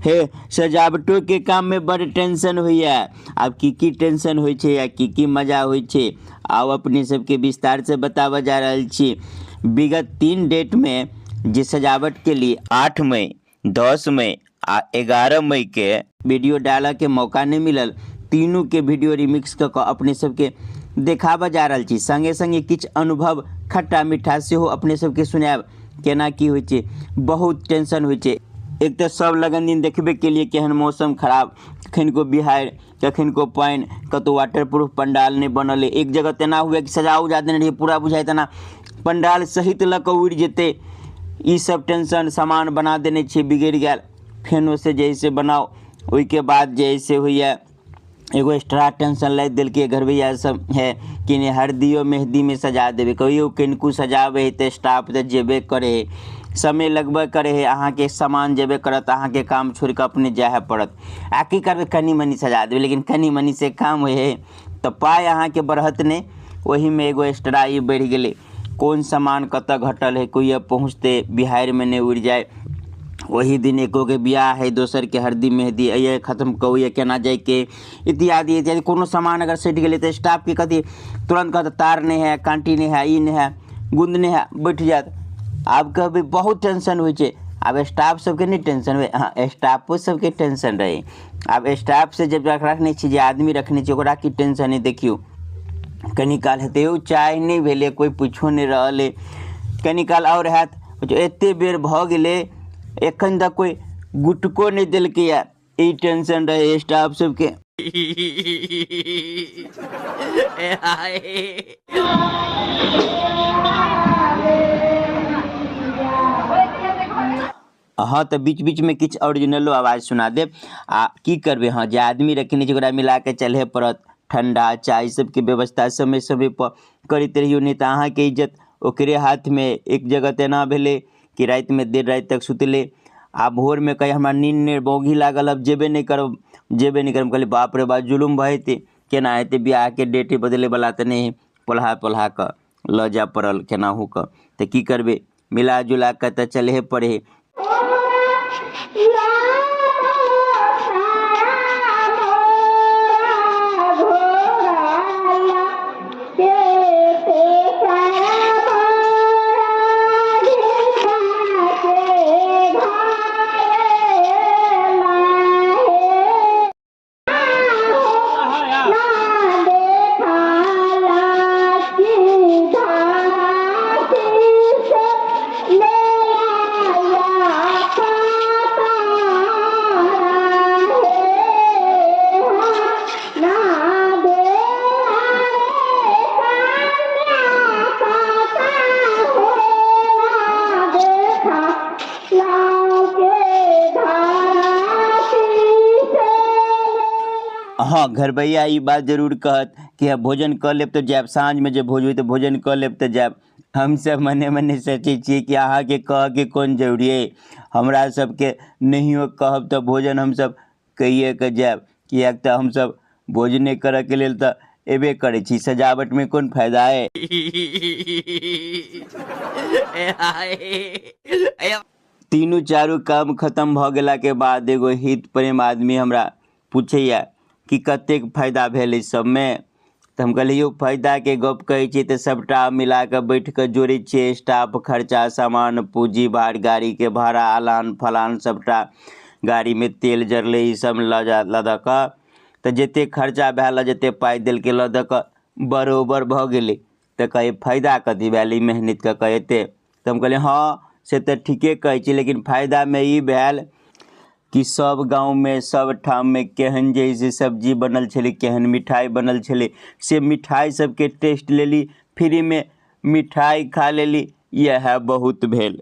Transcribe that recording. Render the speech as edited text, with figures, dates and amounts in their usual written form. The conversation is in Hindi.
हे सजावटों के काम में बड़ टेंशन होइए। आब की टेंशन होइ छै या की मजा होइ छै, आओ अपने सबके विस्तार से बतावा जा रहल छी। विगत 3 डेट में जे सजावट के लिए 8 मई, 10 मई आ 11 मई के वीडियो डालऽ के मौका नहीं मिलल, तीनों के वीडियो रिमिक्स कऽ अपने सबके देखावा जा रहल छी। संगे संगे किछ अनुभव खट्टा मीठा सेहो अपने सबके सुनाएब, केना की होइ छै। बहुत टेंशन होइ छै। एक तो सब लगन दिन देखबे के लिए केहन मौसम खराब, कखन को बिहाड़ि, कखन को पानि, कतौ वाटर प्रूफ पंडाल नहीं बनल है। एक जगह तेना हुए कि सजा उजा देने रहिए, पूरा बुझाइ तेना पंडाल सहित लऽ कऽ उड़ि जेतै। ई सब टेंशन, सामान बना देने छियै बिगड़ि गेल, फेनो से जैसे बनाओ। ओइके बाद जैसे होइए एगो एक्स्ट्रा टेंशन लादि देलकै घरवैया सब है कि नहीं हरदियो मेहंदी में सजा देवे। कहियो किनको सजावे है तो स्टाफ तो जेबे करे है, समय लगबे करे है, अहाँ के सामान जेबे करत, अहाँ के काम छोड़ के अपने जाए पड़त। आ की करबे, कनी मनी सजा देवे, लेकिन कनी मनी से काम होए है तो पाय अहाँ के बढ़त ने। वही में एगो एक्स्ट्रा ई बढ़ गेले, कौन सामान कतऽ घटल है, कोई अब पहुँचते बिहार में नहीं उड़ जाए। वही दिन एको के बियाह है, दोसर के हरदी मेहंदी, ये खत्म कहू ये केना जाए के, इत्यादि इत्यादि। कोनो सामान अगर सटि गेलै तो स्टाफ के कथी तुरंत कहत तार नहीं है, कांटी नहीं है, ई नहीं है, गुंद नहीं है, बैठ जात। आब कहबै बहुत टेंशन होइ छै। आब स्टाफ सबके नहीं टेंशन हुए, हाँ स्टाफो सबके टेंशन रहे। आब स्टाफ से जब रखने छी, जे आदमी रखने छी ओकरा की टेंशन है देखियो। कनी काल हेतै यौ चाय नहीं भेले, कोई पूछो नहीं रहल है, कनी काल और हैत एते बेर भऽ गेलै एखन तक कोई गुटको नहीं देलकै या, ई टेंशन रहे स्टाफ सबके। हाँ तो बीच बीच में किछ ओरिजिनलो आवाज सुना देब। आ की करबे, हाँ जे आदमी रखने छै ओकरा मिला के चले पड़त। ठंडा चाय सबके व्यवस्था समय समय पर करते रहियो, नहीं तो अहाँ के इज्जत ओकरे हाथ में। एक जगह तेना भेले कि रात में देर रात तक सुतले, आ भोर में कहे हमरा नींद नहीं बौगी लागल, अब जेबे नहीं करब, जेबे नहीं करब। कहलिए बाप रे बाप जुलुम भऽ जेतै, केना हेतै, बियाह के डेट बदले वाला तऽ नहीं है, पोल्हा कऽ लऽ जाए पड़ल केनाहू कऽ। तऽ की करबे, मिला जुला कऽ तऽ चले पड़े है। हाँ घरबैया ई बात जरूर कहत कि भोजन कऽ लेब तो जायब, साँझ में जे भोज हुई तो भोजन कऽ लेब तो जायब। हम सब मने मने सोचे छिए कि अहाँ के कह के कोन जरूरी है, हमरा सबके नहियो कहब तो भोजन हम सब कहिए के जायब। किएक तऽ हम सब भोजने करऽ के लेल तऽ एबे करे छी, सजावट में कोन फायदा है। तीनों चारू काम खत्म भऽ गेला के बाद एगो हित प्रेम आदमी हमरा पूछैया कि कतेक फायदा भेल इस सब में। तो हम कहलिए यौ फायदा के गप कहै छी तो सबटा मिला के बैठ के जोड़े छिए, स्टाफ खर्चा, सामान पूंजी, बाहर गाड़ी के भाड़ा, आलान फलान सबटा, गाड़ी में तेल जरले ई सब लदऽ कऽ तो जते खर्चा भेल, जते पाई देलकै लदऽ कऽ बरोबर भऽ गेलै। तो कहे फायदा कथी भेल ई मेहनत के कहते। तो हम कहलिए हाँ से तो ठीके कहै छी, लेकिन फायदा में ई भेल कि सब गांव में सब ठाम में केहन जैसे सब्जी बनल छले, केहन मिठाई बनल छले, से मिठाई सबके टेस्ट लेली, फ्री में मिठाई खा लेली, यह बहुत भेल।